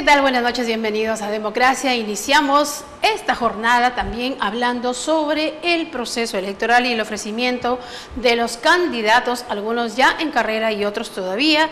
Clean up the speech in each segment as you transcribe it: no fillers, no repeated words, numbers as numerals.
tal? Buenas noches, bienvenidos a Democracia. Iniciamos esta jornada también hablando sobre el proceso electoral y el ofrecimiento de los candidatos, algunos ya en carrera y otros todavía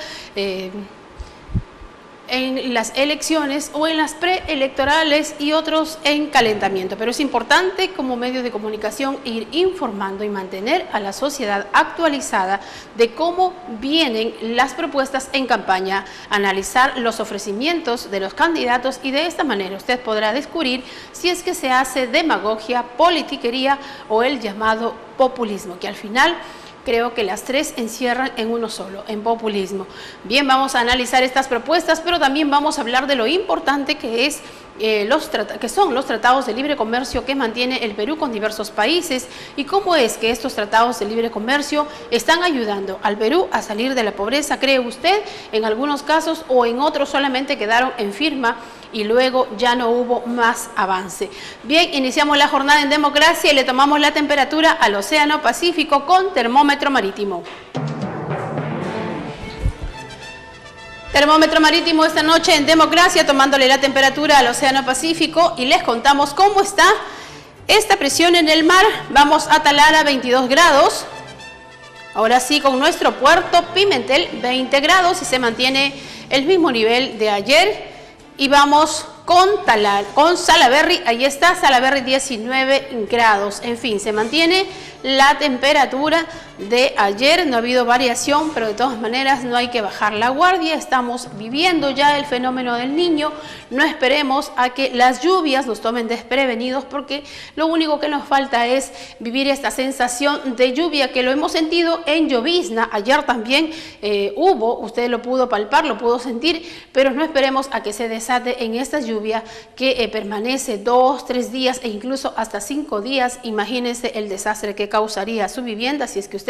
en las elecciones o en las preelectorales y otros en calentamiento. Pero es importante como medio de comunicación ir informando y mantener a la sociedad actualizada de cómo vienen las propuestas en campaña, analizar los ofrecimientos de los candidatos y de esta manera usted podrá descubrir si es que se hace demagogia, politiquería o el llamado populismo, que al final creo que las tres encierran en uno solo, en populismo. Bien, vamos a analizar estas propuestas, pero también vamos a hablar de lo importante que es que son los tratados de libre comercio que mantiene el Perú con diversos países y cómo es que estos tratados de libre comercio están ayudando al Perú a salir de la pobreza, ¿cree usted? En algunos casos o en otros solamente quedaron en firma y luego ya no hubo más avance. Bien, iniciamos la jornada en Democracia y le tomamos la temperatura al Océano Pacífico con termómetro marítimo. Termómetro marítimo esta noche en Democracia, tomándole la temperatura al Océano Pacífico y les contamos cómo está esta presión en el mar. Vamos a Talara, 22 grados. Ahora sí, con nuestro puerto Pimentel, 20 grados y se mantiene el mismo nivel de ayer. Y vamos con Salaberry, ahí está, Salaberry 19 grados. En fin, se mantiene la temperatura de ayer, no ha habido variación, pero de todas maneras no hay que bajar la guardia. Estamos viviendo ya el fenómeno del Niño, no esperemos a que las lluvias nos tomen desprevenidos porque lo único que nos falta es vivir esta sensación de lluvia que lo hemos sentido en llovizna. Ayer también hubo, usted lo pudo palpar, lo pudo sentir, pero no esperemos a que se desate en esta lluvia que permanece 2, 3 días e incluso hasta 5 días. Imagínense el desastre que causaría su vivienda si es que usted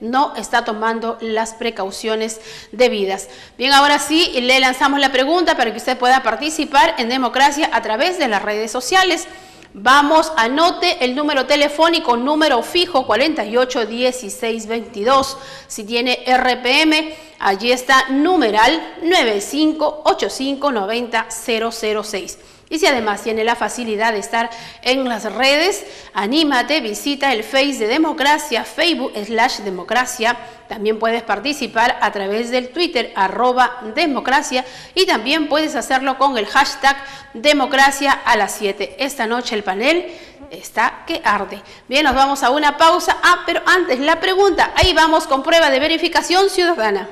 no está tomando las precauciones debidas. Bien, ahora sí le lanzamos la pregunta para que usted pueda participar en Democracia a través de las redes sociales. Vamos, anote el número telefónico, número fijo 481622. Si tiene RPM, allí está numeral 9585900006. Y si además tiene la facilidad de estar en las redes, anímate, visita el Face de Democracia, Facebook/Democracia. También puedes participar a través del Twitter, @Democracia, y también puedes hacerlo con el hashtag Democracia a las 7. Esta noche el panel está que arde. Bien, nos vamos a una pausa. Pero antes la pregunta, ahí vamos con prueba de verificación ciudadana.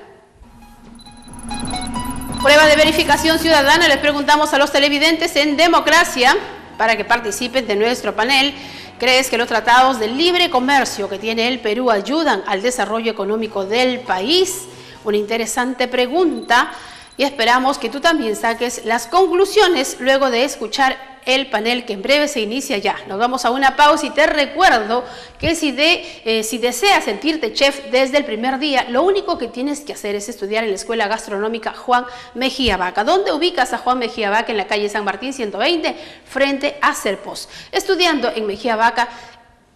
Prueba de verificación ciudadana, les preguntamos a los televidentes en Democracia, para que participen de nuestro panel, ¿crees que los tratados de libre comercio que tiene el Perú ayudan al desarrollo económico del país? Una interesante pregunta y esperamos que tú también saques las conclusiones luego de escuchar el panel que en breve se inicia ya. Nos vamos a una pausa y te recuerdo que si deseas sentirte chef desde el primer día, lo único que tienes que hacer es estudiar en la Escuela Gastronómica Juan Mejía Vaca. ¿Dónde ubicas a Juan Mejía Vaca? En la calle San Martín 120, frente a Serpos. Estudiando en Mejía Vaca,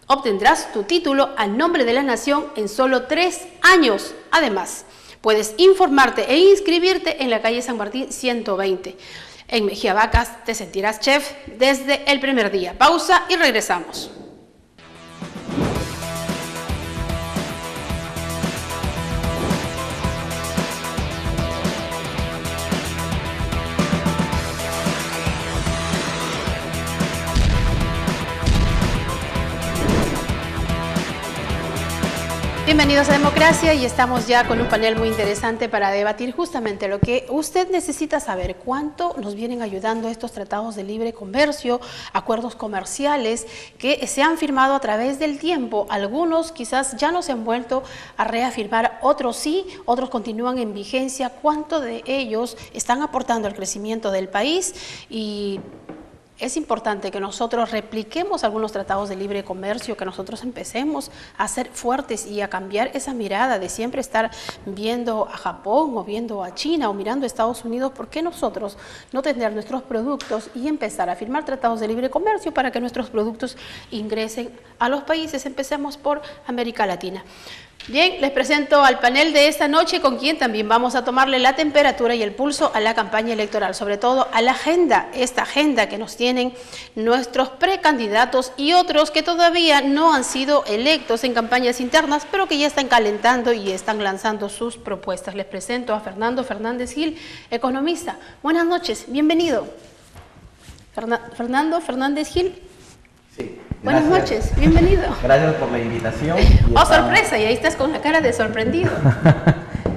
obtendrás tu título a nombre de la nación en solo 3 años. Además, puedes informarte e inscribirte en la calle San Martín 120. En Mejía Vacas te sentirás chef desde el primer día. Pausa y regresamos. Bienvenidos a Democracia y estamos ya con un panel muy interesante para debatir justamente lo que usted necesita saber. ¿Cuánto nos vienen ayudando estos tratados de libre comercio, acuerdos comerciales que se han firmado a través del tiempo? Algunos quizás ya no se han vuelto a reafirmar, otros sí, otros continúan en vigencia. ¿Cuánto de ellos están aportando al crecimiento del país? Y es importante que nosotros repliquemos algunos tratados de libre comercio, que nosotros empecemos a ser fuertes y a cambiar esa mirada de siempre estar viendo a Japón o viendo a China o mirando a Estados Unidos. ¿Por qué nosotros no tener nuestros productos y empezar a firmar tratados de libre comercio para que nuestros productos ingresen a los países? Empecemos por América Latina. Bien, les presento al panel de esta noche con quien también vamos a tomarle la temperatura y el pulso a la campaña electoral, sobre todo a la agenda, esta agenda que nos tienen nuestros precandidatos y otros que todavía no han sido electos en campañas internas, pero que ya están calentando y están lanzando sus propuestas. Les presento a Fernando Fernández Gil, economista. Buenas noches, bienvenido. Fernando Fernández Gil. Sí. Buenas noches, bienvenido. Gracias por la invitación. Sorpresa, y ahí estás con la cara de sorprendido.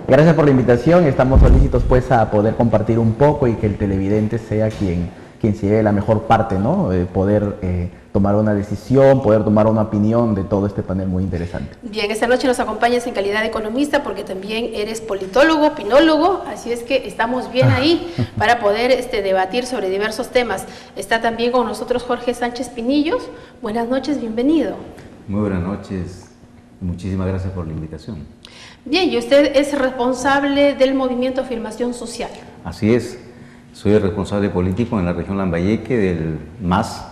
Gracias por la invitación, estamos solícitos pues a poder compartir un poco y que el televidente sea quien se lleve la mejor parte, ¿no? Poder tomar una decisión, poder tomar una opinión de todo este panel muy interesante. Bien, esta noche nos acompañas en calidad de economista porque también eres politólogo, opinólogo, así es que estamos bien ahí para poder debatir sobre diversos temas. Está también con nosotros Jorge Sánchez Pinillos. Buenas noches, bienvenido. Muy buenas noches, muchísimas gracias por la invitación. Bien, y usted es responsable del movimiento Afirmación Social. Así es, soy el responsable político en la región Lambayeque del MAS,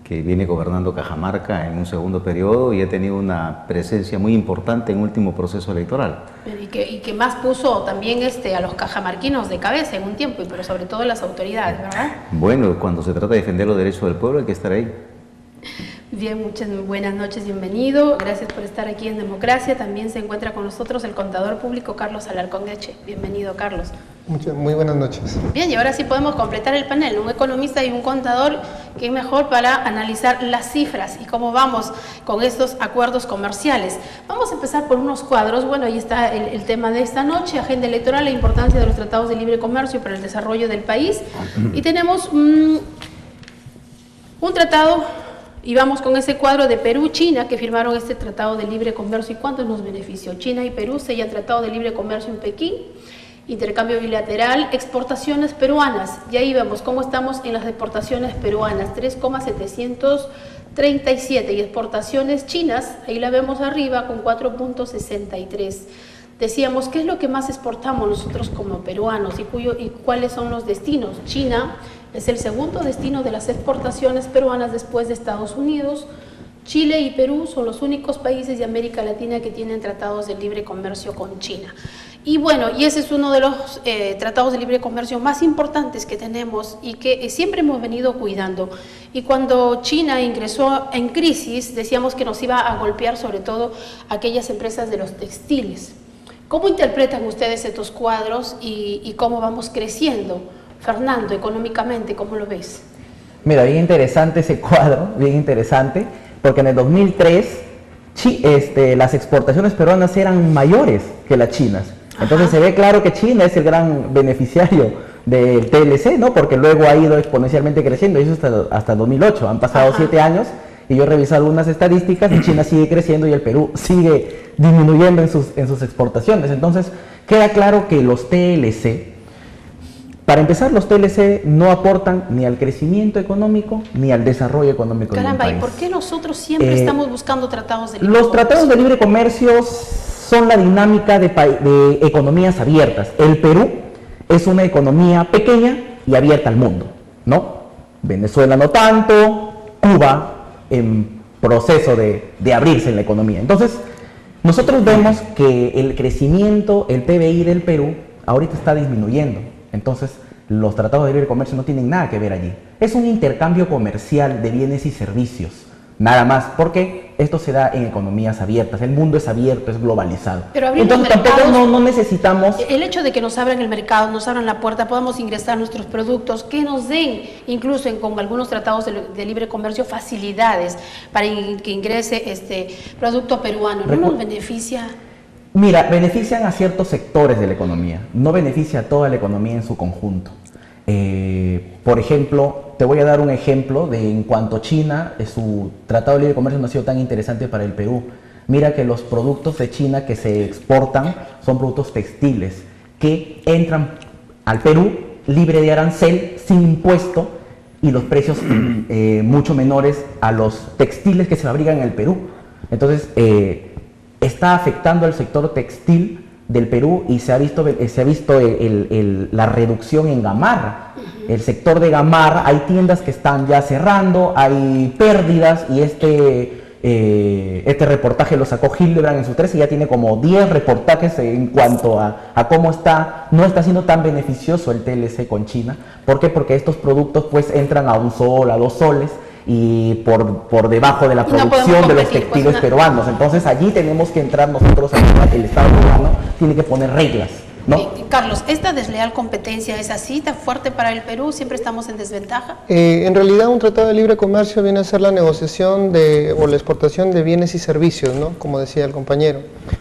que viene gobernando Cajamarca en un segundo periodo y ha tenido una presencia muy importante en el último proceso electoral. Y que más puso también a los cajamarquinos de cabeza en un tiempo, pero sobre todo las autoridades, ¿verdad? Bueno, cuando se trata de defender los derechos del pueblo hay que estar ahí. Bien, muchas buenas noches, bienvenido. Gracias por estar aquí en Democracia. También se encuentra con nosotros el contador público Carlos Alarcón Eche. Bienvenido, Carlos. Muy buenas noches. Bien, y ahora sí podemos completar el panel. Un economista y un contador que es mejor para analizar las cifras y cómo vamos con estos acuerdos comerciales. Vamos a empezar por unos cuadros. Bueno, ahí está el tema de esta noche, agenda electoral, la importancia de los tratados de libre comercio para el desarrollo del país. Y tenemos un tratado. Y vamos con ese cuadro de Perú-China que firmaron este tratado de libre comercio. ¿Y cuánto nos benefició? China y Perú sellan tratado de libre comercio en Pekín, intercambio bilateral, exportaciones peruanas. Y ahí vemos cómo estamos en las exportaciones peruanas, 3,737 y exportaciones chinas, ahí la vemos arriba con 4,63. Decíamos, ¿qué es lo que más exportamos nosotros como peruanos y cuáles son los destinos? China es el segundo destino de las exportaciones peruanas después de Estados Unidos. Chile y Perú son los únicos países de América Latina que tienen tratados de libre comercio con China. Y bueno, y ese es uno de los tratados de libre comercio más importantes que tenemos y que siempre hemos venido cuidando. Y cuando China ingresó en crisis, decíamos que nos iba a golpear sobre todo aquellas empresas de los textiles. ¿Cómo interpretan ustedes estos cuadros y cómo vamos creciendo? Fernando, económicamente, ¿cómo lo ves? Mira, bien interesante ese cuadro, bien interesante, porque en el 2003 las exportaciones peruanas eran mayores que las chinas. Entonces se ve claro que China es el gran beneficiario del TLC, ¿no? Porque luego ha ido exponencialmente creciendo, y eso hasta 2008, han pasado 7 años, y yo he revisado algunas estadísticas y China sigue creciendo y el Perú sigue disminuyendo en sus exportaciones. Entonces queda claro que los TLC, para empezar, los TLC no aportan ni al crecimiento económico ni al desarrollo económico del país. Caramba, ¿y por qué nosotros siempre estamos buscando tratados de libre comercio? Los tratados de libre comercio son la dinámica de economías abiertas. El Perú es una economía pequeña y abierta al mundo, ¿no? Venezuela no tanto, Cuba en proceso de abrirse en la economía. Entonces, nosotros vemos que el crecimiento, el PBI del Perú, ahorita está disminuyendo. Entonces, los tratados de libre comercio no tienen nada que ver allí. Es un intercambio comercial de bienes y servicios, nada más, porque esto se da en economías abiertas. El mundo es abierto, es globalizado. Pero entonces tampoco no necesitamos... El hecho de que nos abran el mercado, nos abran la puerta, podamos ingresar nuestros productos, que nos den, incluso con algunos tratados de libre comercio, facilidades para que ingrese este producto peruano, ¿no nos beneficia? Mira, benefician a ciertos sectores de la economía, no beneficia a toda la economía en su conjunto. Por ejemplo, te voy a dar un ejemplo de en cuanto a China, su tratado de libre comercio no ha sido tan interesante para el Perú. Mira que los productos de China que se exportan son productos textiles que entran al Perú libre de arancel, sin impuesto, y los precios mucho menores a los textiles que se fabrican en el Perú. Entonces, está afectando al sector textil del Perú y se ha visto la reducción en Gamarra. El sector de Gamarra, hay tiendas que están ya cerrando, hay pérdidas y Este reportaje lo sacó Hildebrand en su 13 y ya tiene como 10 reportajes en cuanto a cómo no está siendo tan beneficioso el TLC con China. ¿Por qué? Porque estos productos pues entran a 1 sol, a 2 soles y por debajo de la producción de los textiles peruanos. Entonces allí tenemos que entrar nosotros, el Estado peruano tiene que poner reglas, ¿no? Carlos, ¿esta desleal competencia es así, tan fuerte para el Perú? ¿Siempre estamos en desventaja? En realidad un tratado de libre comercio viene a ser la negociación o la exportación de bienes y servicios, ¿no? Como decía el compañero.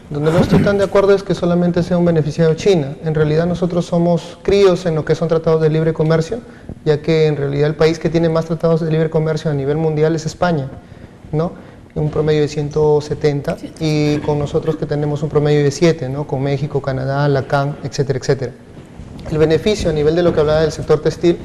Donde no estoy tan de acuerdo es que solamente sea un beneficiario China. En realidad nosotros somos críos en lo que son tratados de libre comercio, ya que en realidad el país que tiene más tratados de libre comercio a nivel mundial es España, ¿no? Un promedio de 170 y con nosotros que tenemos un promedio de 7, ¿no? Con México, Canadá, Lacan, etcétera, etcétera. El beneficio a nivel de lo que hablaba del sector textil,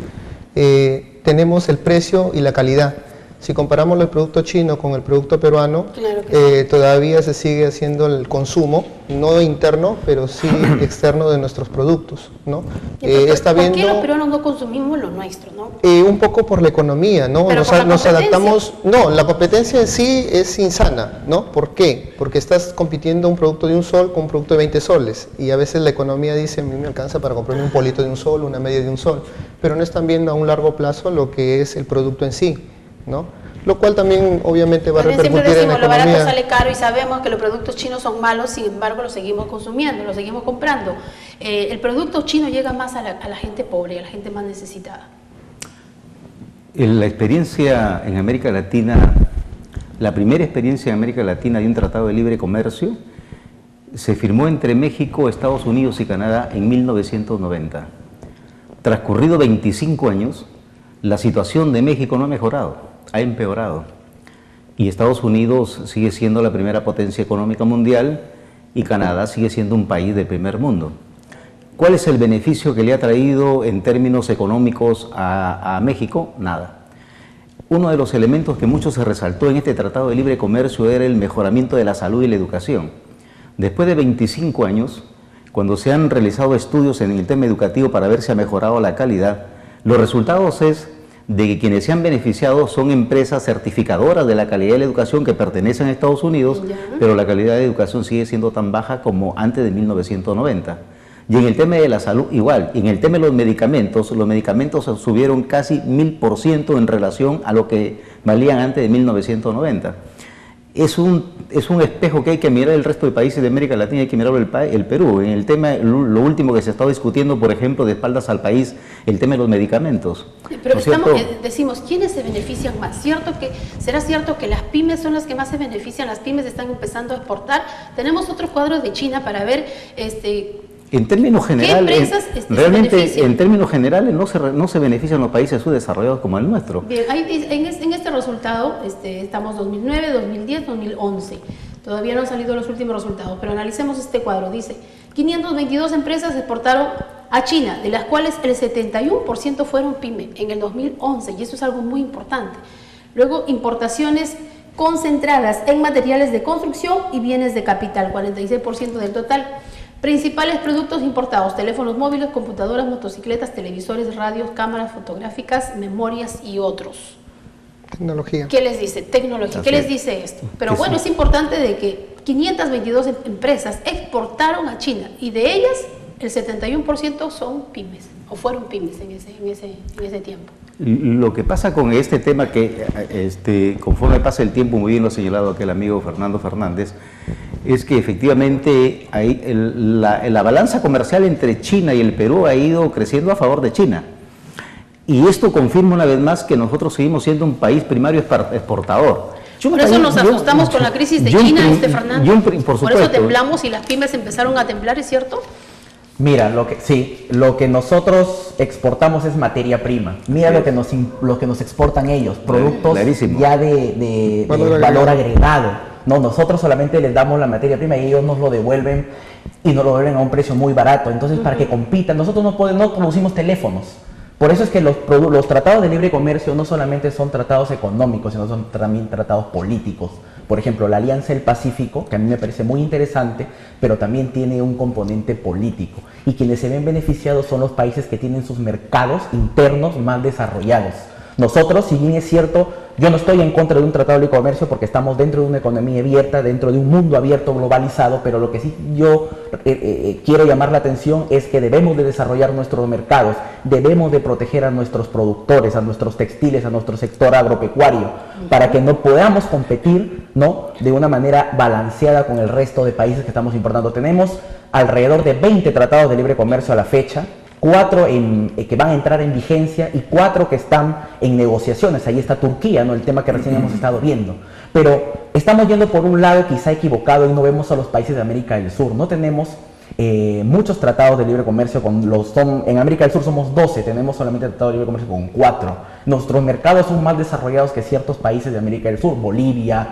tenemos el precio y la calidad. Si comparamos el producto chino con el producto peruano, claro que sí, todavía se sigue haciendo el consumo, no interno, pero sí externo de nuestros productos, ¿no? ¿Por qué los peruanos no consumimos lo nuestro, no? Un poco por la economía, ¿no? Nos adaptamos. No, la competencia en sí es insana, ¿no? ¿Por qué? Porque estás compitiendo un producto de 1 sol con un producto de 20 soles y a veces la economía dice, a mí me alcanza para comprarme un polito de 1 sol, una media de 1 sol, pero no están viendo a un largo plazo lo que es el producto en sí, ¿no? Lo cual también obviamente va a repercutir en la economía. Lo barato sale caro y sabemos que los productos chinos son malos, sin embargo los seguimos consumiendo, los seguimos comprando. El producto chino llega más a la gente pobre, a la gente más necesitada. La experiencia en América Latina, la primera experiencia en América Latina de un tratado de libre comercio se firmó entre México, Estados Unidos y Canadá en 1990. Transcurrido 25 años, la situación de México no ha mejorado, ha empeorado. Y Estados Unidos sigue siendo la primera potencia económica mundial y Canadá sigue siendo un país del primer mundo. ¿Cuál es el beneficio que le ha traído en términos económicos a México? Nada. Uno de los elementos que mucho se resaltó en este Tratado de Libre Comercio era el mejoramiento de la salud y la educación. Después de 25 años, cuando se han realizado estudios en el tema educativo para ver si ha mejorado la calidad, los resultados es de que quienes se han beneficiado son empresas certificadoras de la calidad de la educación que pertenecen a Estados Unidos, pero la calidad de educación sigue siendo tan baja como antes de 1990. Y en el tema de la salud igual, y en el tema de los medicamentos subieron casi 1000% en relación a lo que valían antes de 1990. Es un espejo que hay que mirar el resto de países de América Latina, hay que mirar el Perú. En el tema, lo último que se está discutiendo, por ejemplo, de espaldas al país, el tema de los medicamentos. Pero decimos, ¿quiénes se benefician más? ¿Será cierto que las pymes son las que más se benefician? Las pymes están empezando a exportar. Tenemos otro cuadro de China para ver en términos generales, realmente en términos generales no se benefician los países subdesarrollados como el nuestro. Bien, en este resultado estamos 2009, 2010, 2011. Todavía no han salido los últimos resultados, pero analicemos este cuadro. Dice, 522 empresas exportaron a China, de las cuales el 71% fueron pyme en el 2011, y eso es algo muy importante. Luego, importaciones concentradas en materiales de construcción y bienes de capital, 46% del total. Principales productos importados: teléfonos móviles, computadoras, motocicletas, televisores, radios, cámaras fotográficas, memorias y otros. Tecnología. ¿Qué les dice? Tecnología. ¿Qué les dice esto? Pero bueno, es importante de que 522 empresas exportaron a China y de ellas el 71% son pymes o fueron pymes en ese tiempo. Lo que pasa con este tema que conforme pasa el tiempo, muy bien lo ha señalado aquel amigo Fernando Fernández, es que efectivamente la balanza comercial entre China y el Perú ha ido creciendo a favor de China. Y esto confirma una vez más que nosotros seguimos siendo un país primario exportador. Por eso nos asustamos con la crisis de China, Fernando. Por eso temblamos y las pymes empezaron a temblar, ¿es cierto? Mira, lo que nosotros exportamos es materia prima. Mira lo que nos exportan ellos, productos clarísimo, ya de valor agregado. No, nosotros solamente les damos la materia prima y ellos nos lo devuelven y nos lo devuelven a un precio muy barato. Entonces, para que compitan, nosotros no producimos teléfonos. Por eso es que los tratados de libre comercio no solamente son tratados económicos, sino son también tratados políticos. Por ejemplo, la Alianza del Pacífico, que a mí me parece muy interesante, pero también tiene un componente político. Y quienes se ven beneficiados son los países que tienen sus mercados internos más desarrollados. Nosotros, si bien es cierto, Yo no estoy en contra de un tratado de libre comercio porque estamos dentro de una economía abierta, dentro de un mundo abierto globalizado, pero lo que sí yo quiero llamar la atención es que debemos de desarrollar nuestros mercados, debemos de proteger a nuestros productores, a nuestros textiles, a nuestro sector agropecuario, para que no podamos competir, ¿no?, de una manera balanceada con el resto de países que estamos importando. Tenemos alrededor de 20 tratados de libre comercio a la fecha, 4 que van a entrar en vigencia y 4 que están en negociaciones. Ahí está Turquía, ¿no?, el tema que recién hemos estado viendo. Pero estamos yendo por un lado quizá equivocado y no vemos a los países de América del Sur. No tenemos muchos tratados de libre comercio, en América del Sur somos 12, tenemos solamente tratados de libre comercio con 4. Nuestros mercados son más desarrollados que ciertos países de América del Sur, Bolivia,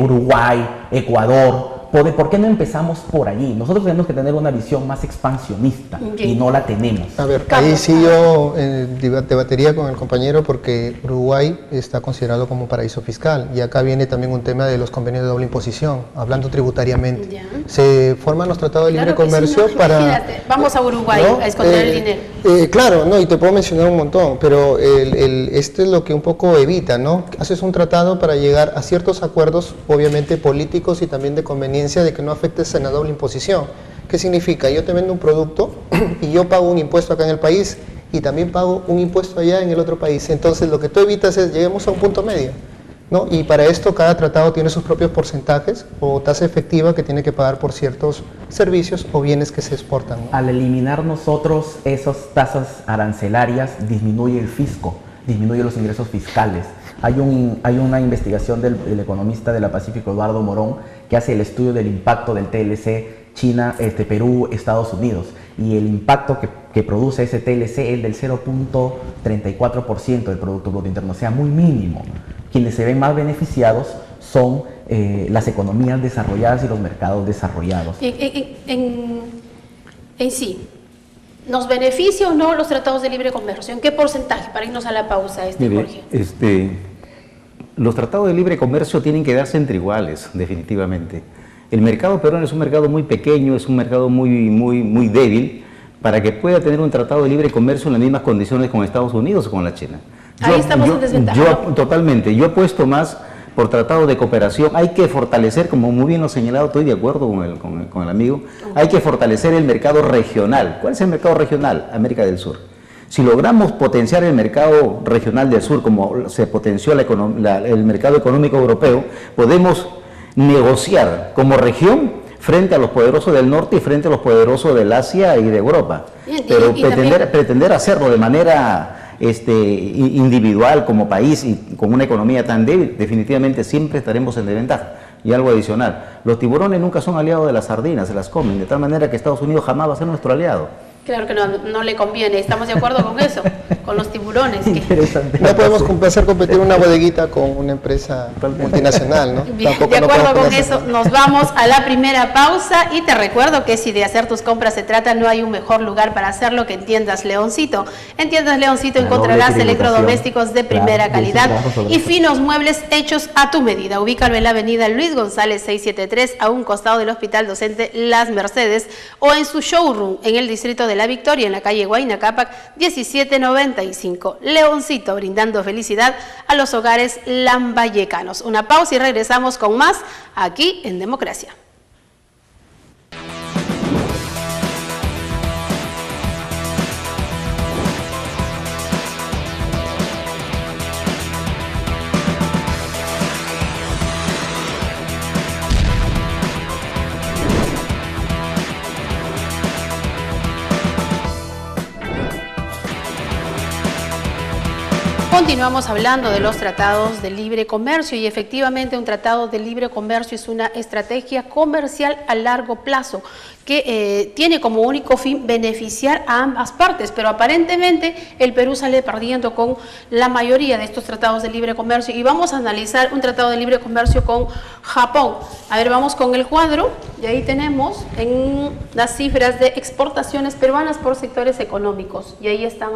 Uruguay, Ecuador. ¿Por qué no empezamos por allí? Nosotros tenemos que tener una visión más expansionista y no la tenemos. A ver, ahí sí yo debatería con el compañero porque Uruguay está considerado como un paraíso fiscal y acá viene también un tema de los convenios de doble imposición, hablando tributariamente. Ya. Se forman los tratados de libre comercio para... Imagínate, vamos a Uruguay, ¿no?, a esconder el dinero. Claro, no, y te puedo mencionar un montón, pero este es lo que un poco evita, ¿no? Haces un tratado para llegar a ciertos acuerdos, obviamente políticos y también de conveniencia, de que no afectes a la doble imposición. ¿Qué significa? Yo te vendo un producto y yo pago un impuesto acá en el país y también pago un impuesto allá en el otro país. Entonces lo que tú evitas es lleguemos a un punto medio, ¿no? Y para esto cada tratado tiene sus propios porcentajes o tasa efectiva que tiene que pagar por ciertos servicios o bienes que se exportan, ¿no? Al eliminar nosotros esas tasas arancelarias disminuye el fisco, disminuye los ingresos fiscales. Hay una investigación del economista de la Pacífico, Eduardo Morón, que hace el estudio del impacto del TLC China, Perú, Estados Unidos, y el impacto que produce ese TLC es del 0.34% del Producto Bruto Interno, o sea, muy mínimo. Quienes se ven más beneficiados son las economías desarrolladas y los mercados desarrollados. En sí, ¿nos beneficia o no los tratados de libre comercio? ¿En qué porcentaje? Para irnos a la pausa, Mire, Jorge. Los tratados de libre comercio tienen que darse entre iguales, definitivamente. El mercado peruano es un mercado muy pequeño, es un mercado muy débil para que pueda tener un tratado de libre comercio en las mismas condiciones con Estados Unidos o con la China. Ahí estamos en desventaja. Totalmente. Yo apuesto más por tratado de cooperación. Hay que fortalecer, como muy bien lo ha señalado, estoy de acuerdo con el amigo, hay que fortalecer el mercado regional. ¿Cuál es el mercado regional? América del Sur. Si logramos potenciar el mercado regional del sur, como se potenció el mercado económico europeo, podemos negociar como región frente a los poderosos del norte y frente a los poderosos del Asia y de Europa. Pero pretender hacerlo de manera individual como país y con una economía tan débil, definitivamente siempre estaremos en desventaja. Y algo adicional, los tiburones nunca son aliados de las sardinas, se las comen, de tal manera que Estados Unidos jamás va a ser nuestro aliado. Claro que no le conviene, estamos de acuerdo con eso, con los tiburones. No podemos hacer competir una bodeguita con una empresa multinacional, ¿no? Bien, de acuerdo con eso, nos vamos a la primera pausa y te recuerdo que si de hacer tus compras se trata, no hay un mejor lugar para hacerlo que en Tiendas Leoncito. En Tiendas Leoncito encontrarás electrodomésticos de primera calidad y finos muebles hechos a tu medida. Ubícalo en la avenida Luis González 673, a un costado del Hospital Docente Las Mercedes, o en su showroom en el distrito de La Victoria, en la calle Huayna Cápac 1795. Leoncito, brindando felicidad a los hogares lambayecanos. Una pausa y regresamos con más aquí en Democracia. Continuamos hablando de los tratados de libre comercio y efectivamente un tratado de libre comercio es una estrategia comercial a largo plazo que tiene como único fin beneficiar a ambas partes, pero aparentemente el Perú sale perdiendo con la mayoría de estos tratados de libre comercio y vamos a analizar un tratado de libre comercio con Japón. A ver, vamos con el cuadro y ahí tenemos en las cifras de exportaciones peruanas por sectores económicos y ahí están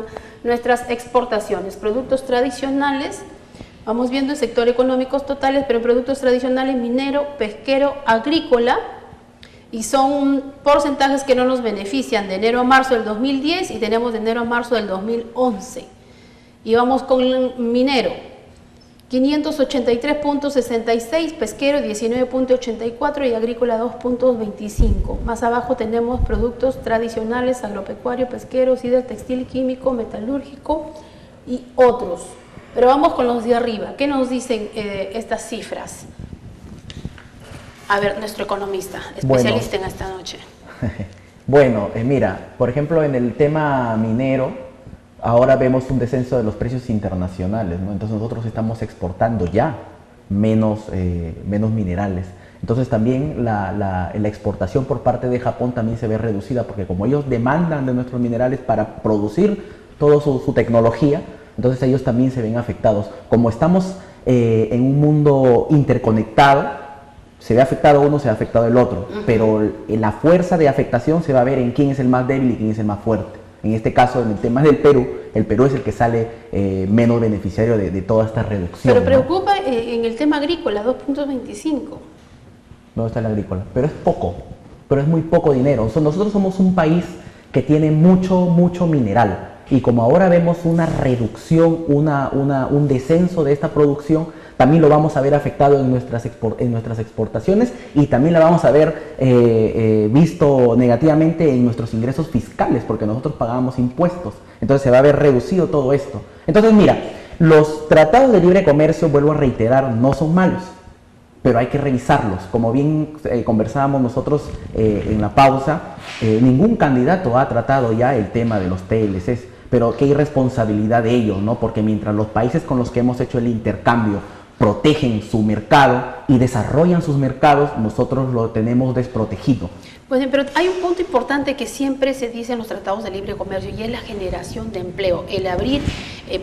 nuestras exportaciones, productos tradicionales. Vamos viendo el sector económicos totales, pero productos tradicionales minero, pesquero, agrícola, y son porcentajes que no nos benefician de enero a marzo del 2010 y tenemos de enero a marzo del 2011. Y vamos con el minero. 583.66, pesquero 19.84 y agrícola 2.25. Más abajo tenemos productos tradicionales, agropecuario, pesquero, sidra, textil, químico, metalúrgico y otros. Pero vamos con los de arriba. ¿Qué nos dicen estas cifras? A ver, nuestro economista, especialista en esta noche. Bueno, mira, por ejemplo, en el tema minero, ahora vemos un descenso de los precios internacionales, ¿no? Entonces nosotros estamos exportando ya menos minerales. Entonces también la exportación por parte de Japón también se ve reducida, porque como ellos demandan de nuestros minerales para producir toda su tecnología, entonces ellos también se ven afectados. Como estamos en un mundo interconectado, se ve afectado uno, se ve afectado el otro, pero la fuerza de afectación se va a ver en quién es el más débil y quién es el más fuerte. En este caso, en el tema del Perú, el Perú es el que sale menos beneficiario de toda esta reducción. Pero preocupa, ¿no? En el tema agrícola, 2.25. ¿Dónde está el agrícola? Pero es poco, pero es muy poco dinero. Nosotros somos un país que tiene mucho mineral. Y como ahora vemos una reducción, un descenso de esta producción, también lo vamos a ver afectado en nuestras exportaciones y también la vamos a ver visto negativamente en nuestros ingresos fiscales, porque nosotros pagamos impuestos. Entonces se va a ver reducido todo esto. Entonces mira, los tratados de libre comercio, vuelvo a reiterar, no son malos, pero hay que revisarlos. Como bien conversábamos nosotros en la pausa, ningún candidato ha tratado ya el tema de los TLCs, pero qué irresponsabilidad de ellos, ¿no? Porque mientras los países con los que hemos hecho el intercambio protegen su mercado y desarrollan sus mercados, nosotros lo tenemos desprotegido. Pues, pero hay un punto importante que siempre se dice en los tratados de libre comercio y es la generación de empleo. El abrir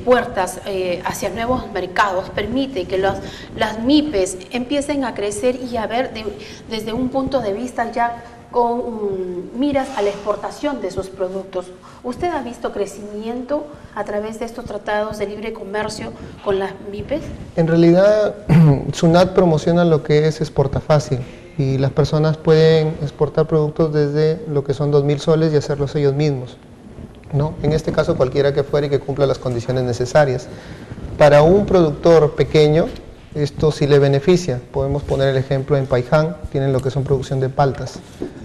puertas hacia nuevos mercados permite que las MIPES empiecen a crecer y a ver desde un punto de vista ya con miras a la exportación de sus productos. ¿Usted ha visto crecimiento a través de estos tratados de libre comercio con las MIPES? En realidad, SUNAT promociona lo que es exporta fácil y las personas pueden exportar productos desde lo que son 2.000 soles y hacerlos ellos mismos, ¿no? En este caso, cualquiera que fuera y que cumpla las condiciones necesarias. Para un productor pequeño, esto sí le beneficia. Podemos poner el ejemplo en Paiján, tienen lo que son producción de paltas.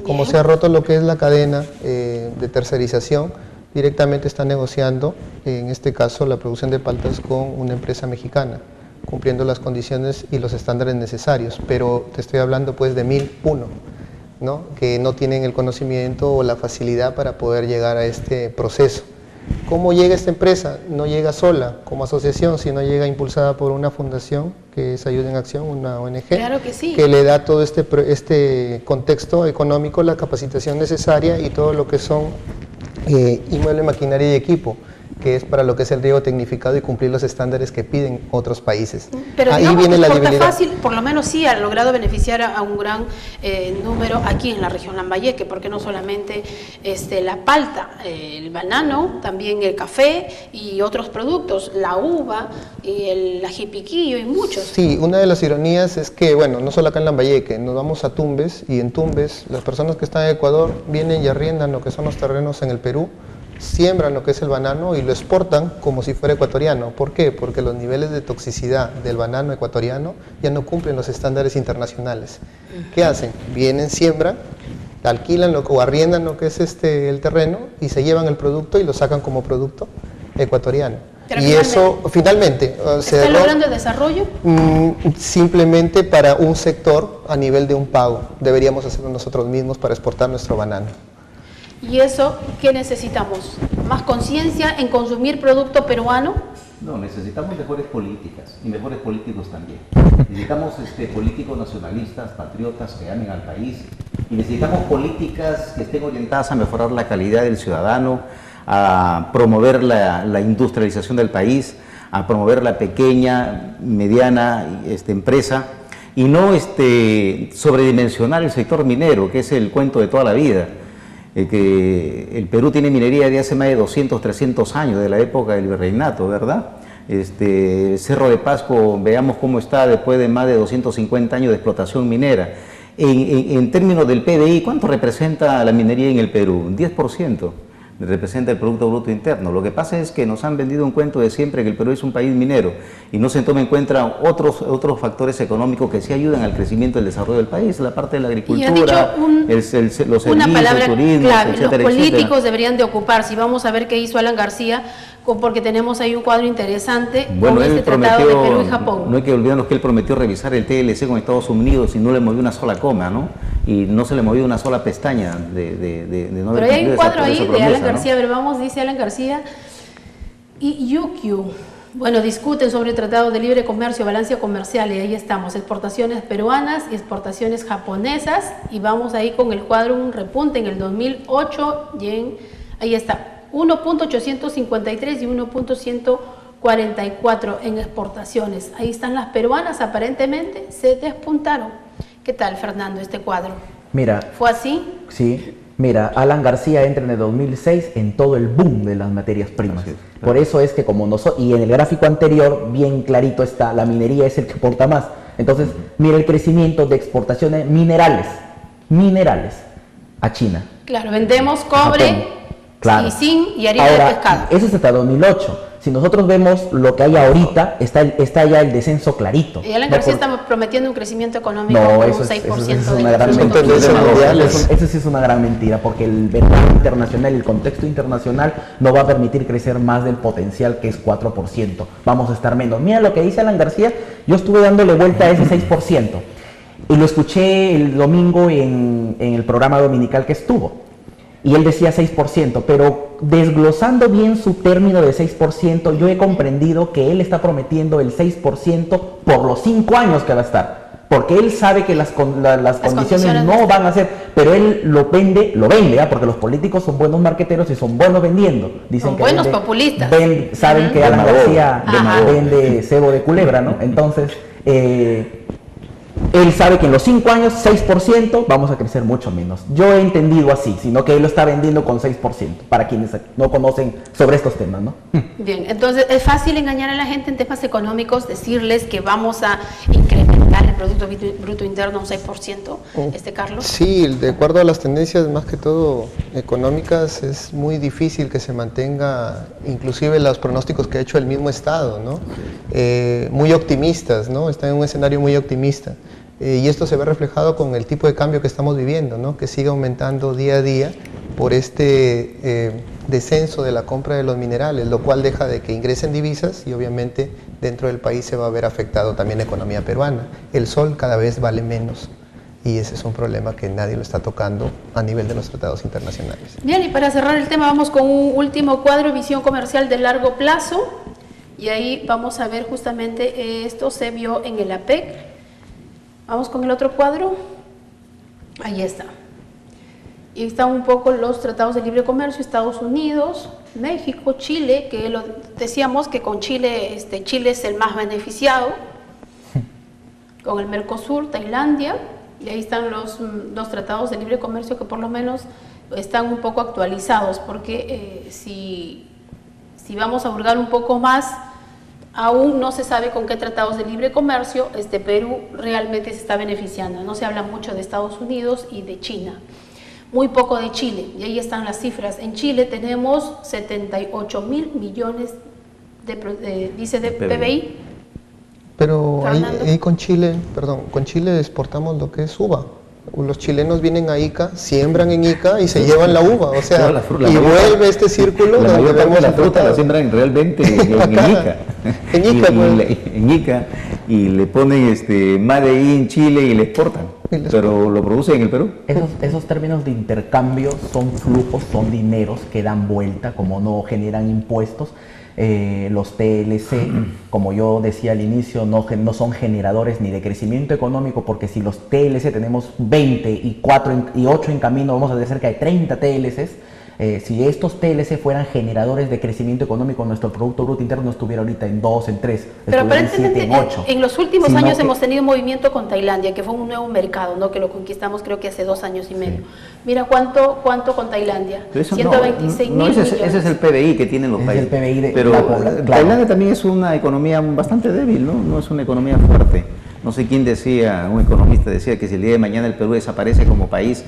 Como se ha roto lo que es la cadena de tercerización, directamente está negociando, en este caso, la producción de paltas con una empresa mexicana, cumpliendo las condiciones y los estándares necesarios. Pero te estoy hablando pues de 1001, ¿no? Que no tienen el conocimiento o la facilidad para poder llegar a este proceso. ¿Cómo llega esta empresa? No llega sola como asociación, sino llega impulsada por una fundación que es Ayuda en Acción, una ONG, claro que sí, que le da todo este contexto económico, la capacitación necesaria y todo lo que son inmueble, maquinaria y equipo, que es para lo que es el riego tecnificado y cumplir los estándares que piden otros países. Pero ahí digamos viene la Exporta debilidad. Fácil, por lo menos sí ha logrado beneficiar a un gran número aquí en la región Lambayeque, porque no solamente la palta, el banano, también el café y otros productos, la uva, y el ajipiquillo y muchos. Sí, una de las ironías es que, bueno, no solo acá en Lambayeque, nos vamos a Tumbes y en Tumbes las personas que están en Ecuador vienen y arriendan lo que son los terrenos en el Perú, siembran lo que es el banano y lo exportan como si fuera ecuatoriano. ¿Por qué? Porque los niveles de toxicidad del banano ecuatoriano ya no cumplen los estándares internacionales. ¿Qué hacen? Vienen, siembran, alquilan o arriendan lo que es el terreno y se llevan el producto y lo sacan como producto ecuatoriano. Pero y eso finalmente ¿está logrando el desarrollo? Simplemente para un sector a nivel de un pago. Deberíamos hacerlo nosotros mismos para exportar nuestro banano. ¿Y eso qué necesitamos? ¿Más conciencia en consumir producto peruano? No, necesitamos mejores políticas y mejores políticos también. Necesitamos políticos nacionalistas, patriotas que amen al país y necesitamos políticas que estén orientadas a mejorar la calidad del ciudadano, a promover la industrialización del país, a promover la pequeña, mediana empresa y no sobredimensionar el sector minero, que es el cuento de toda la vida. Que el Perú tiene minería de hace más de 200, 300 años, de la época del virreinato, ¿verdad? Cerro de Pasco, veamos cómo está después de más de 250 años de explotación minera. En términos del PBI, ¿cuánto representa la minería en el Perú? 10%, representa el Producto Bruto Interno. Lo que pasa es que nos han vendido un cuento de siempre que el Perú es un país minero y no se toma en cuenta otros factores económicos que sí ayudan al crecimiento y el desarrollo del país, la parte de la agricultura, los servicios, una palabra el turismo, clave, etcétera, los políticos etcétera. deberían de ocuparse, y vamos a ver qué hizo Alan García, porque tenemos ahí un cuadro interesante Bueno, con él este tratado de Perú y Japón. no hay que olvidarnos que él prometió revisar el TLC con Estados Unidos y no le movió una sola coma, ¿no? Y no se le movió una sola pestaña de no haber Pero hay un cumplido cuadro ahí esa de promesa, Alan ¿no? García, a ver, vamos, dice Alan García y UQ. Bueno, discuten sobre el Tratado de Libre Comercio, balanza comercial, y ahí estamos, exportaciones peruanas y exportaciones japonesas, y vamos ahí con el cuadro, un repunte en el 2008, y ahí está, 1.853 y 1.144 en exportaciones. Ahí están las peruanas, aparentemente se despuntaron. ¿Qué tal, Fernando, este cuadro? Mira, ¿Fue así? sí, mira, Alan García entra en el 2006 en todo el boom de las materias primas. Así es, claro. Por eso es que como nosotros, y en el gráfico anterior bien clarito está, la minería es el que aporta más. Entonces, mira el crecimiento de exportaciones minerales a China. Claro, vendemos cobre, Japón, claro. y zinc y harina Ahora, de pescado. eso es hasta 2008. Si nosotros vemos lo que hay ahorita, está ya el descenso clarito. Y Alan ¿no? García está prometiendo un crecimiento económico No, con eso un 6% es de una gran crecimiento mentira. económico. Eso sí es una gran mentira, porque el mercado internacional, el contexto internacional no va a permitir crecer más del potencial que es 4%. Vamos a estar menos. Mira lo que dice Alan García, yo estuve dándole vuelta a ese 6%. Y lo escuché el domingo en el programa dominical que estuvo. Y él decía 6%, pero desglosando bien su término de 6%, yo he comprendido que él está prometiendo el 6% por los 5 años que va a estar. Porque él sabe que las condiciones no van a ser, pero él lo vende, ¿ah? Porque los políticos son buenos marqueteros y son buenos vendiendo. Dicen Son que buenos populistas. Saben que Alan García vende cebo de culebra, ¿no? Entonces, él sabe que en los 5 años, 6%, vamos a crecer mucho menos. Yo he entendido así, sino que él lo está vendiendo con 6%, para quienes no conocen sobre estos temas, ¿no? Bien, entonces es fácil engañar a la gente en temas económicos, decirles que vamos a incrementar el Producto Bruto Interno un 6%, Carlos. Sí, de acuerdo a las tendencias más que todo económicas, es muy difícil que se mantenga, inclusive los pronósticos que ha hecho el mismo Estado, ¿no? Muy optimistas, ¿no? Está en un escenario muy optimista. Y esto se ve reflejado con el tipo de cambio que estamos viviendo, ¿no? Que sigue aumentando día a día por este descenso de la compra de los minerales, lo cual deja de que ingresen divisas y obviamente dentro del país se va a ver afectado también la economía peruana. El sol cada vez vale menos y ese es un problema que nadie lo está tocando a nivel de los tratados internacionales. Bien, y para cerrar el tema vamos con un último cuadro, visión comercial de largo plazo, y ahí vamos a ver justamente esto se vio en el APEC. Vamos con el otro cuadro, ahí está. Y están un poco los tratados de libre comercio, Estados Unidos, México, Chile, que lo decíamos que con Chile, Chile es el más beneficiado, con el Mercosur, Tailandia, y ahí están los tratados de libre comercio que por lo menos están un poco actualizados, porque si vamos a hurgar un poco más, aún no se sabe con qué tratados de libre comercio Perú realmente se está beneficiando. No se habla mucho de Estados Unidos y de China, muy poco de Chile, y ahí están las cifras. En Chile tenemos 78.000 millones de PBI. Pero ahí con Chile, con Chile exportamos lo que es uva. Los chilenos vienen a Ica, siembran en Ica y se llevan la uva, o sea, y vuelve este círculo la donde mayor parte vemos de la fruta la siembran realmente en Ica. En Ica, y le ponen Made in Chile y le exportan, pero lo producen en el Perú. Esos términos de intercambio son flujos, son dineros que dan vuelta, como no generan impuestos. Los TLC, como yo decía al inicio, no son generadores ni de crecimiento económico, porque si los TLC tenemos 20 y 8 en camino, vamos a tener cerca de 30 TLCs. Si estos TLC fueran generadores de crecimiento económico, nuestro Producto Bruto Interno estuviera ahorita en 2, en 3, pero aparentemente en 7, en 8. En los últimos años hemos tenido movimiento con Tailandia, que fue un nuevo mercado, ¿no? Que lo conquistamos creo que hace 2 años y medio. Mira cuánto con Tailandia, 126 mil millones. Ese es el PBI que tienen los países. Es el PBI pero Tailandia también es una economía bastante débil, ¿no? No es una economía fuerte. No sé quién decía, un economista decía que si el día de mañana el Perú desaparece como país,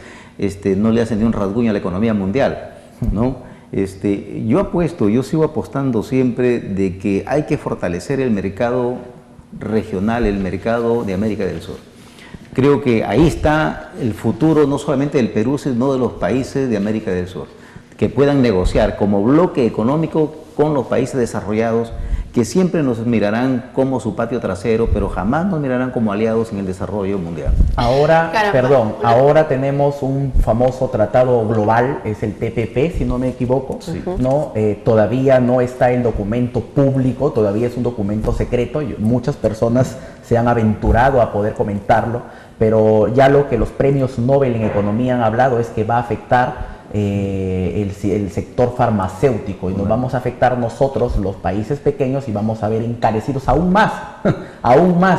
no le hace ni un rasguño a la economía mundial, ¿no? Yo sigo apostando siempre de que hay que fortalecer el mercado regional, el mercado de América del Sur. Creo que ahí está el futuro no solamente del Perú, sino de los países de América del Sur, que puedan negociar como bloque económico con los países desarrollados, que siempre nos mirarán como su patio trasero, pero jamás nos mirarán como aliados en el desarrollo mundial. Ahora, ahora tenemos un famoso tratado global, es el TPP, si no me equivoco, sí. ¿No? Todavía no está el documento público, todavía es un documento secreto, muchas personas se han aventurado a poder comentarlo, pero ya lo que los premios Nobel en economía han hablado es que va a afectar el sector farmacéutico y nos vamos a afectar nosotros, los países pequeños, y vamos a ver encarecidos aún más, aún más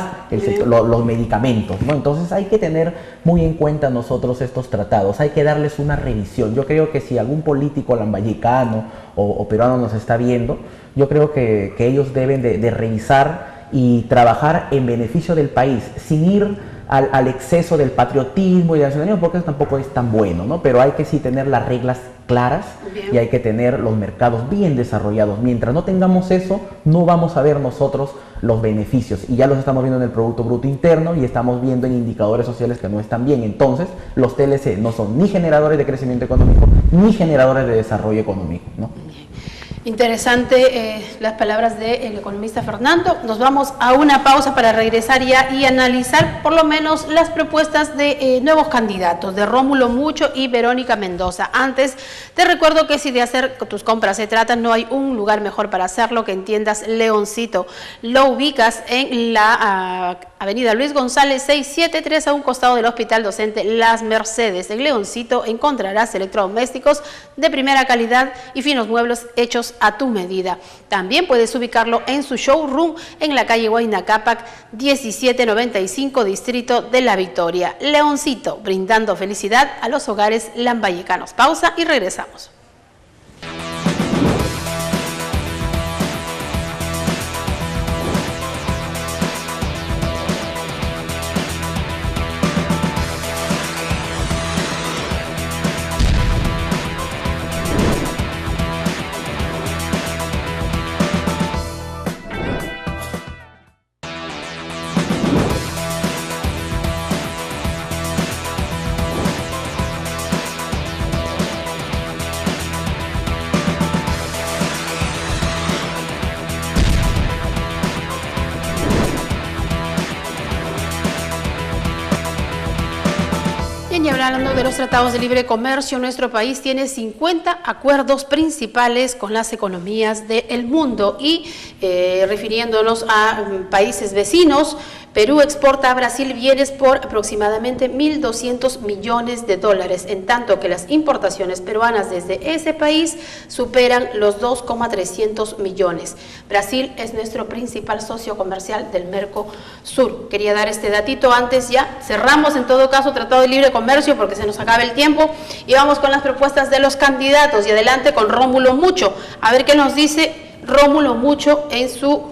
los medicamentos, ¿no? Entonces hay que tener muy en cuenta nosotros estos tratados, hay que darles una revisión. Yo creo que si algún político lambayecano o peruano nos está viendo, yo creo que ellos deben de revisar y trabajar en beneficio del país, sin ir al exceso del patriotismo y del nacionalismo, porque eso tampoco es tan bueno, ¿no? Pero hay que sí tener las reglas claras y hay que tener los mercados bien desarrollados. Mientras no tengamos eso, no vamos a ver nosotros los beneficios, y ya los estamos viendo en el Producto Bruto Interno y estamos viendo en indicadores sociales que no están bien. Entonces los TLC no son ni generadores de crecimiento económico ni generadores de desarrollo económico, ¿no? Interesante las palabras del economista Fernando. Nos vamos a una pausa para regresar ya y analizar por lo menos las propuestas de nuevos candidatos, de Rómulo Mucho y Verónica Mendoza. Antes, te recuerdo que si de hacer tus compras se trata, no hay un lugar mejor para hacerlo que en Tiendas Leoncito. Lo ubicas en la avenida Luis González 673, a un costado del Hospital Docente Las Mercedes. En Leoncito encontrarás electrodomésticos de primera calidad y finos muebles hechos a tu medida. También puedes ubicarlo en su showroom en la calle Huayna Cápac 1795, distrito de La Victoria. Leoncito, brindando felicidad a los hogares lambayecanos. Pausa y regresamos. Y hablando de los tratados de libre comercio, nuestro país tiene 50 acuerdos principales con las economías del mundo y refiriéndonos a países vecinos, Perú exporta a Brasil bienes por aproximadamente 1.200 millones de dólares, en tanto que las importaciones peruanas desde ese país superan los 2,300 millones. Brasil es nuestro principal socio comercial del Mercosur. Quería dar este datito antes, ya cerramos en todo caso Tratado de Libre Comercio porque se nos acaba el tiempo y vamos con las propuestas de los candidatos y adelante con Rómulo Mucho. A ver qué nos dice Rómulo Mucho en su,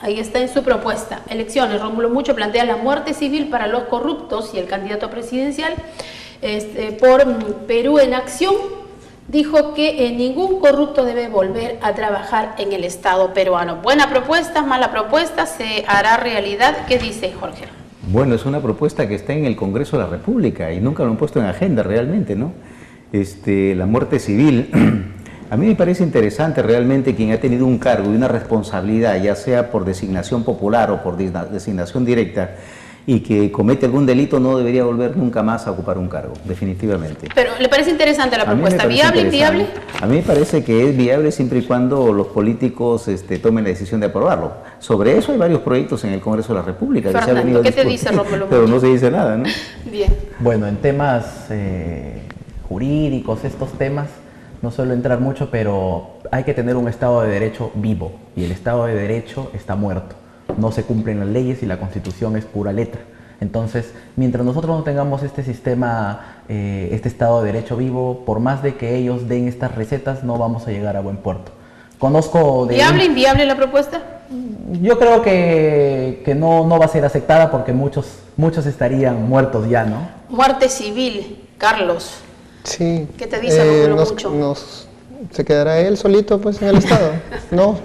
ahí está en su propuesta. Elecciones. Rómulo Mucho plantea la muerte civil para los corruptos y el candidato presidencial por Perú en Acción dijo que ningún corrupto debe volver a trabajar en el Estado peruano. Buena propuesta, mala propuesta, se hará realidad. ¿Qué dice Jorge? Bueno, es una propuesta que está en el Congreso de la República y nunca lo han puesto en agenda realmente, ¿no? La muerte civil. A mí me parece interesante realmente quien ha tenido un cargo y una responsabilidad, ya sea por designación popular o por designación directa, y que comete algún delito, no debería volver nunca más a ocupar un cargo, definitivamente. Pero ¿le parece interesante la propuesta? ¿Viable, inviable? A mí me parece que es viable siempre y cuando los políticos tomen la decisión de aprobarlo. Sobre eso hay varios proyectos en el Congreso de la República. Fernando, que se ha venido ¿qué te dice Rómulo? Pero no se dice nada, ¿no? Bien. Bueno, en temas jurídicos, estos temas, no suelo entrar mucho, pero hay que tener un Estado de Derecho vivo, y el Estado de Derecho está muerto. No se cumplen las leyes y la Constitución es pura letra. Entonces, mientras nosotros no tengamos este sistema, este Estado de Derecho vivo, por más de que ellos den estas recetas, no vamos a llegar a buen puerto. Conozco de... ¿Viable, inviable la propuesta? Yo creo que no va a ser aceptada porque muchos estarían muertos ya, ¿no? Muerte civil, Carlos. Sí. ¿Qué te dice Rómulo Mucho? se quedará él solito pues en el Estado, ¿no?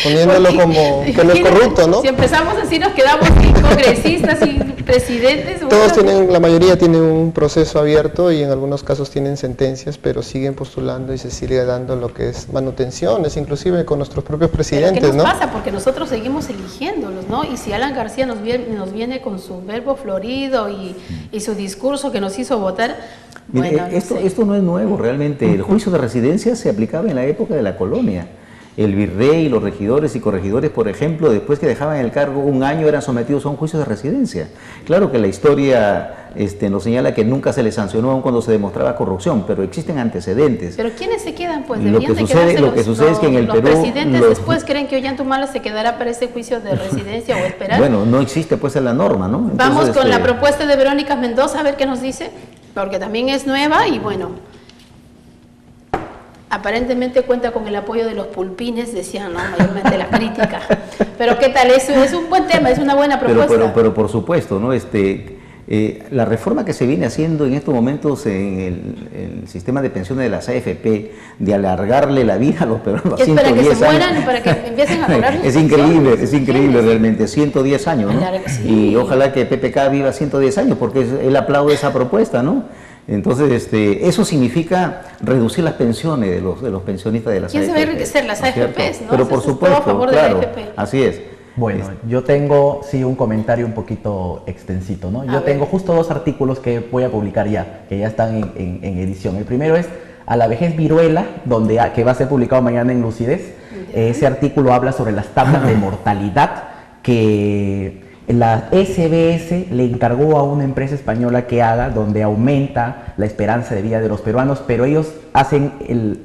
Poniéndolo como que no es corrupto, ¿no? Si empezamos así nos quedamos sin congresistas, sin presidentes. Todos tienen, la mayoría tiene un proceso abierto y en algunos casos tienen sentencias, pero siguen postulando y se sigue dando lo que es manutenciones, inclusive con nuestros propios presidentes, ¿Pero qué nos ¿no? pasa? Porque nosotros seguimos eligiéndolos, ¿no? Y si Alan García nos viene con su verbo florido y su discurso que nos hizo votar, Mire, bueno, esto no es nuevo realmente. El juicio de residencia se aplicaba en la época de la colonia. El virrey, los regidores y corregidores, por ejemplo, después que dejaban el cargo un año eran sometidos a un juicio de residencia. Claro que la historia nos señala que nunca se les sancionó aun cuando se demostraba corrupción, pero existen antecedentes. Pero ¿quiénes se quedan? Pues Lo que sucede es que en el los Perú presidentes después creen que Ollantumala se quedará para ese juicio de residencia o esperar. Bueno, no existe pues en la norma, ¿no? Entonces, vamos con la propuesta de Verónica Mendoza a ver qué nos dice, porque también es nueva y bueno, aparentemente cuenta con el apoyo de los pulpines, decían, ¿no? Mayormente la crítica. Pero ¿qué tal? Es un buen tema, es una buena propuesta. Pero por supuesto, ¿no? La reforma que se viene haciendo en estos momentos en el sistema de pensiones de las AFP, de alargarle la vida a los peruanos a 110 para que se años. Mueran, para que empiecen a cobrar sus es increíble realmente, 110 años, ¿no? Claro, sí. Y ojalá que PPK viva 110 años, porque él aplaude esa propuesta, ¿no? Entonces, eso significa reducir las pensiones de los pensionistas de las AFP. ¿Quién se va a enriquecer? Las AFPs, ¿no? Pero por supuesto, todo a favor claro, de la AFP. así es. Bueno, yo tengo, sí, un comentario un poquito extensito, ¿no? Yo tengo justo 2 artículos que voy a publicar ya, que ya están en edición. El primero es A la vejez viruela, que va a ser publicado mañana en Lucidez. Ese artículo habla sobre las tablas de mortalidad que la SBS le encargó a una empresa española que haga, donde aumenta la esperanza de vida de los peruanos, pero ellos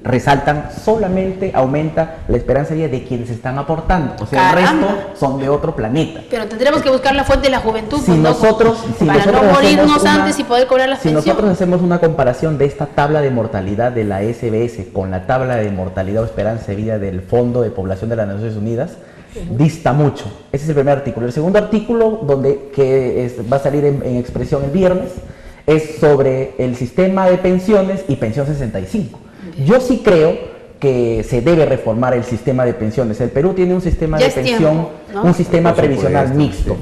resaltan solamente aumenta la esperanza de vida de quienes están aportando, o sea, ¡Caramba! el resto son de otro planeta. Pero tendremos que buscar la fuente de la juventud, Si pues, ¿no? nosotros para no morirnos antes y poder cobrar las Si pensiones. nosotros hacemos una comparación de esta tabla de mortalidad de la SBS con la tabla de mortalidad o esperanza de vida del Fondo de Población de las Naciones Unidas, dista mucho. Ese es el primer artículo. El segundo artículo, va a salir en expresión el viernes, es sobre el sistema de pensiones y pensión 65. Yo sí creo que se debe reformar el sistema de pensiones. El Perú tiene un sistema de pensión, tiempo, ¿no? un sistema previsional mixto.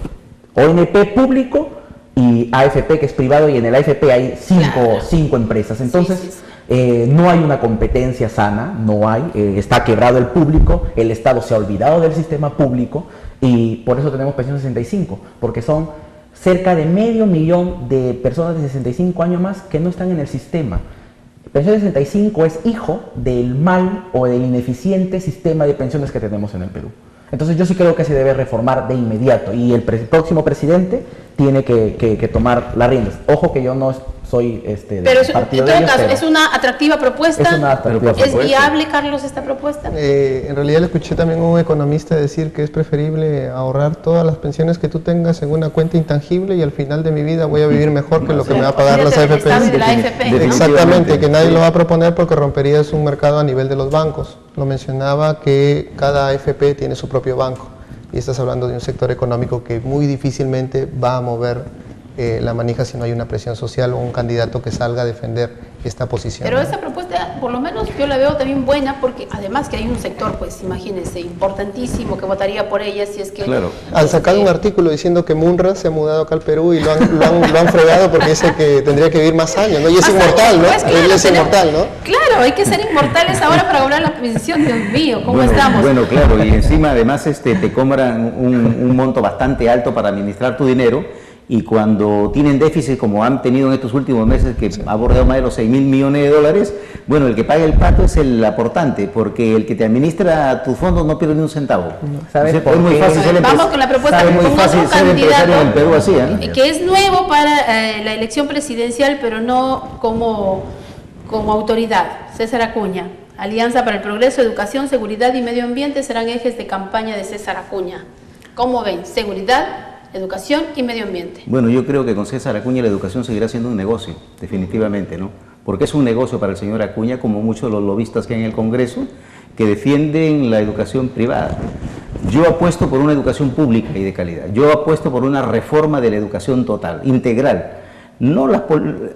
ONP público y AFP que es privado, y en el AFP hay cinco empresas. Entonces, no hay una competencia sana, no hay, está quebrado el público, el Estado se ha olvidado del sistema público y por eso tenemos pensión 65, porque son cerca de 500.000 de personas de 65 años más que no están en el sistema. Pensión 65 es hijo del mal o del ineficiente sistema de pensiones que tenemos en el Perú. Entonces yo sí creo que se debe reformar de inmediato y el próximo presidente tiene que tomar las riendas. Ojo que yo no soy pero en todo caso, ¿es una atractiva propuesta? Es una atractiva propuesta. ¿Es viable, Carlos, esta propuesta? En realidad le escuché también a un economista decir que es preferible ahorrar todas las pensiones que tú tengas en una cuenta intangible y al final de mi vida voy a vivir mejor que lo que me va a pagar las AFP. Exactamente, que nadie lo va a proponer porque romperías un mercado a nivel de los bancos. Lo mencionaba que cada AFP tiene su propio banco y estás hablando de un sector económico que muy difícilmente va a mover la manija si no hay una presión social o un candidato que salga a defender esta posición. Pero esa propuesta, por lo menos yo la veo también buena, porque además que hay un sector, pues imagínense, importantísimo que votaría por ella si es que... Claro. Han sacado un artículo diciendo que Munra se ha mudado acá al Perú y lo han fregado porque dice que tendría que vivir más años, ¿no? Y es inmortal, ¿no? Pues, claro, Él es inmortal, ¿no? Claro, hay que ser inmortales ahora para cobrar la pensión, Dios mío, ¿cómo estamos? Bueno, claro, y encima además te cobran un monto bastante alto para administrar tu dinero. Y cuando tienen déficit, como han tenido en estos últimos meses, que ha abordado más de los $6.000 millones, bueno, el que paga el pato es el aportante, porque el que te administra tus fondos no pierde ni un centavo. ¿Sabes por es muy qué? fácil ser Vamos con la propuesta es muy con fácil otro ser empresario en el candidato Perú así, ¿eh? que es nuevo para la elección presidencial, pero no como autoridad. César Acuña. Alianza para el Progreso, Educación, Seguridad y Medio Ambiente serán ejes de campaña de César Acuña. ¿Cómo ven? Seguridad, educación y medio ambiente. Bueno, yo creo que con César Acuña la educación seguirá siendo un negocio, definitivamente, ¿no? Porque es un negocio para el señor Acuña, como muchos de los lobistas que hay en el Congreso, que defienden la educación privada. Yo apuesto por una educación pública y de calidad. Yo apuesto por una reforma de la educación total, integral. No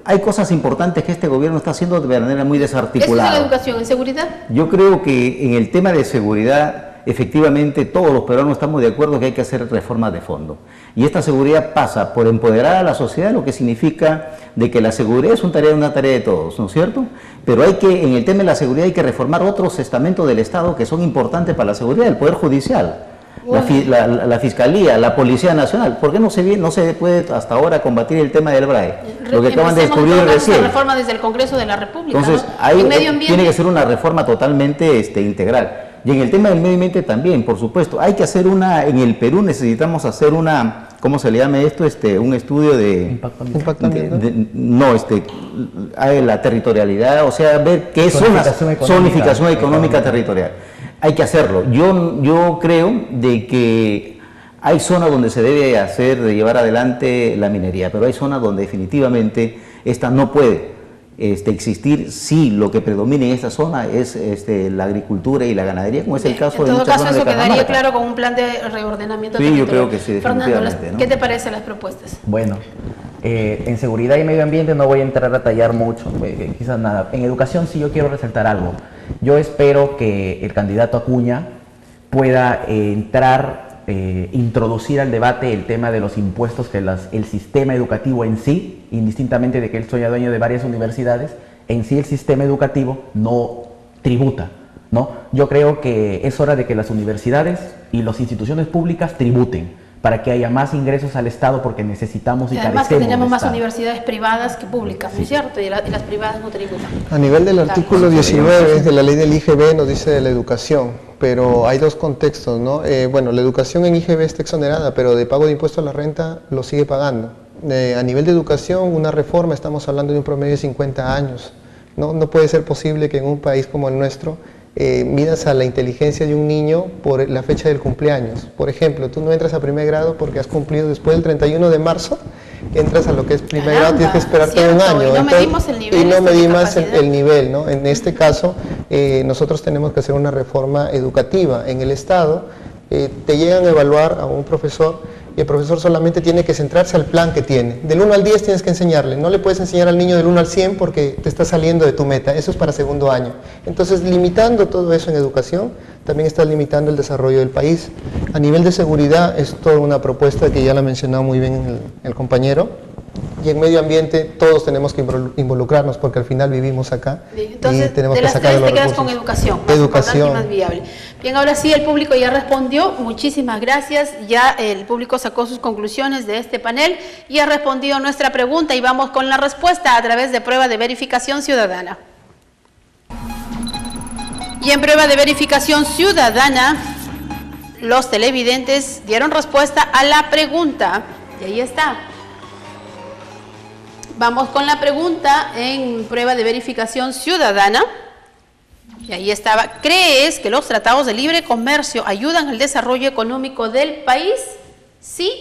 hay cosas importantes que este gobierno está haciendo de manera muy desarticulada. ¿Esto es la educación en seguridad? Yo creo que en el tema de seguridad, efectivamente, todos los peruanos estamos de acuerdo que hay que hacer reformas de fondo. Y esta seguridad pasa por empoderar a la sociedad, lo que significa de que la seguridad es una tarea de todos, ¿no es cierto? Pero en el tema de la seguridad hay que reformar otros estamentos del Estado que son importantes para la seguridad, el Poder Judicial, la Fiscalía, la Policía Nacional. ¿Por qué no se puede hasta ahora combatir el tema del BRAE? Lo que acaban de descubrir recién. Una reforma desde el Congreso de la República. Entonces, ¿no? ahí medio ambiente, tiene que ser una reforma totalmente integral. Y en el tema del medio ambiente también, por supuesto. Hay que hacer en el Perú necesitamos hacer ¿cómo se le llama esto? Un estudio de... Impacto la territorialidad, o sea, ver qué es zonificación económica territorial. Hay que hacerlo. Yo creo de que hay zonas donde se debe llevar adelante la minería, pero hay zonas donde definitivamente esta no puede existir si lo que predomina en esta zona es la agricultura y la ganadería, como es el caso de muchas zonas de Cajamarca. En todo caso, eso quedaría claro con un plan de reordenamiento territorial. Sí, yo creo que sí, definitivamente. Fernando, ¿qué te parecen las propuestas? Bueno, en seguridad y medio ambiente no voy a entrar a tallar mucho, quizás nada. En educación sí yo quiero resaltar algo. Yo espero que el candidato Acuña pueda introducir al debate el tema de los impuestos que el sistema educativo en sí, indistintamente de que él sea dueño de varias universidades, en sí el sistema educativo no tributa, ¿no? Yo creo que es hora de que las universidades y las instituciones públicas tributen para que haya más ingresos al Estado, porque necesitamos y además que carecemos tenemos más Estado. Universidades privadas que públicas, ¿no es cierto? Y las privadas no tributan. A nivel del artículo 19 de la ley del IGB nos dice de la educación, pero hay dos contextos, ¿no? Bueno, la educación en IGB está exonerada, pero de pago de impuesto a la renta lo sigue pagando. A nivel de educación, una reforma, estamos hablando de un promedio de 50 años. No puede ser posible que en un país como el nuestro midas a la inteligencia de un niño por la fecha del cumpleaños. Por ejemplo, tú no entras a primer grado porque has cumplido después del 31 de marzo, entras a lo que es primer grado, tienes que esperar todo un año. Y no medimos el nivel. Y no medimos el nivel, ¿no? En este caso, nosotros tenemos que hacer una reforma educativa. En el Estado, te llegan a evaluar a un profesor y el profesor solamente tiene que centrarse al plan que tiene. Del 1 al 10 tienes que enseñarle. No le puedes enseñar al niño del 1 al 100 porque te está saliendo de tu meta. Eso es para segundo año. Entonces, limitando todo eso en educación, también estás limitando el desarrollo del país. A nivel de seguridad, es toda una propuesta que ya la ha mencionado muy bien el compañero. Y en medio ambiente todos tenemos que involucrarnos porque al final vivimos acá. Bien, entonces, y tenemos de que las sacar tres los te quedas recursos. con educación, más importante y más viable. Bien, ahora sí, el público ya respondió. Muchísimas gracias. Ya el público sacó sus conclusiones de este panel y ha respondido a nuestra pregunta y vamos con la respuesta a través de prueba de verificación ciudadana. Y en prueba de verificación ciudadana, los televidentes dieron respuesta a la pregunta. Y ahí está. Vamos con la pregunta en prueba de verificación ciudadana. Y ahí estaba. ¿Crees que los tratados de libre comercio ayudan al desarrollo económico del país? ¿Sí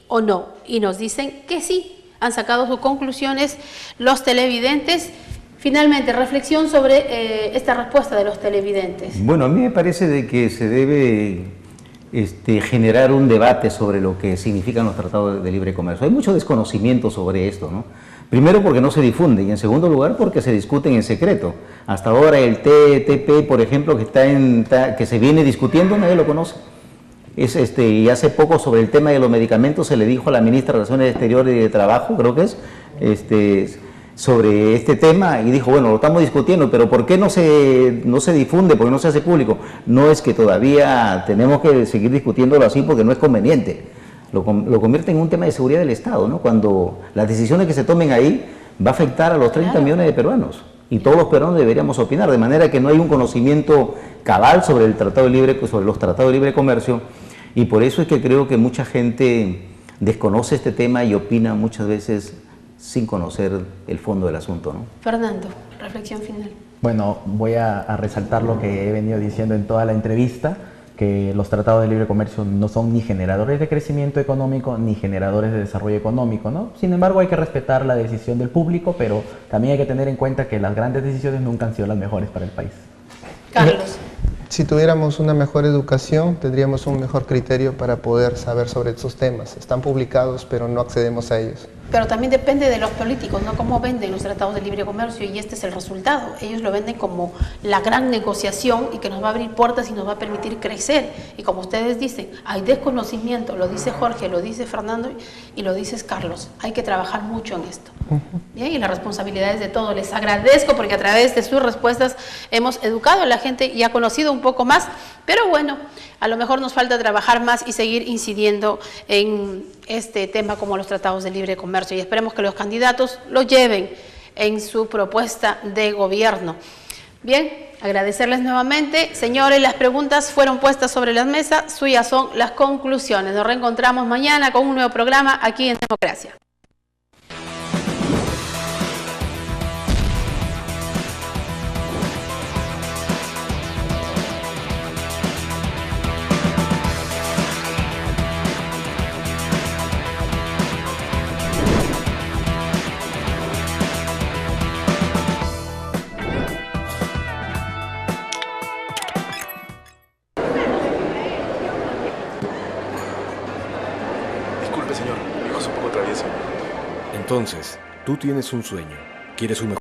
o no? Y nos dicen que sí. Han sacado sus conclusiones los televidentes. Finalmente, reflexión sobre esta respuesta de los televidentes. Bueno, a mí me parece de que se debe generar un debate sobre lo que significan los tratados de libre comercio. Hay mucho desconocimiento sobre esto, ¿no? Primero porque no se difunde y en segundo lugar porque se discuten en secreto. Hasta ahora el TTP, por ejemplo, que se viene discutiendo, nadie lo conoce. Y hace poco sobre el tema de los medicamentos se le dijo a la ministra de Relaciones Exteriores y de Trabajo, creo que sobre este tema y dijo, bueno, lo estamos discutiendo, pero ¿por qué no se difunde? ¿Por qué no se hace público? No es que todavía tenemos que seguir discutiéndolo así porque no es conveniente. Lo convierte en un tema de seguridad del Estado, ¿no? Cuando las decisiones que se tomen ahí va a afectar a los 30 millones de peruanos y todos los peruanos deberíamos opinar, de manera que no hay un conocimiento cabal sobre los tratados de libre comercio y por eso es que creo que mucha gente desconoce este tema y opina muchas veces sin conocer el fondo del asunto, ¿no? Fernando, reflexión final. Bueno, voy a resaltar lo que he venido diciendo en toda la entrevista, que los tratados de libre comercio no son ni generadores de crecimiento económico ni generadores de desarrollo económico, ¿no? Sin embargo, hay que respetar la decisión del público, pero también hay que tener en cuenta que las grandes decisiones nunca han sido las mejores para el país. Carlos. Si tuviéramos una mejor educación, tendríamos un mejor criterio para poder saber sobre estos temas. Están publicados, pero no accedemos a ellos. Pero también depende de los políticos, ¿no? Cómo venden los tratados de libre comercio, y este es el resultado. Ellos lo venden como la gran negociación y que nos va a abrir puertas y nos va a permitir crecer. Y como ustedes dicen, hay desconocimiento, lo dice Jorge, lo dice Fernando y lo dices Carlos. Hay que trabajar mucho en esto. Bien, y la responsabilidad es de todos. Les agradezco porque a través de sus respuestas hemos educado a la gente y ha conocido un poco más. Pero bueno, a lo mejor nos falta trabajar más y seguir incidiendo en este tema como los tratados de libre comercio, y esperemos que los candidatos lo lleven en su propuesta de gobierno. Bien, agradecerles nuevamente. Señores, las preguntas fueron puestas sobre la mesa, suyas son las conclusiones. Nos reencontramos mañana con un nuevo programa aquí en Democracia. Disculpe, señor, mi hijo es un poco travieso. Entonces, tú tienes un sueño, quieres un mejor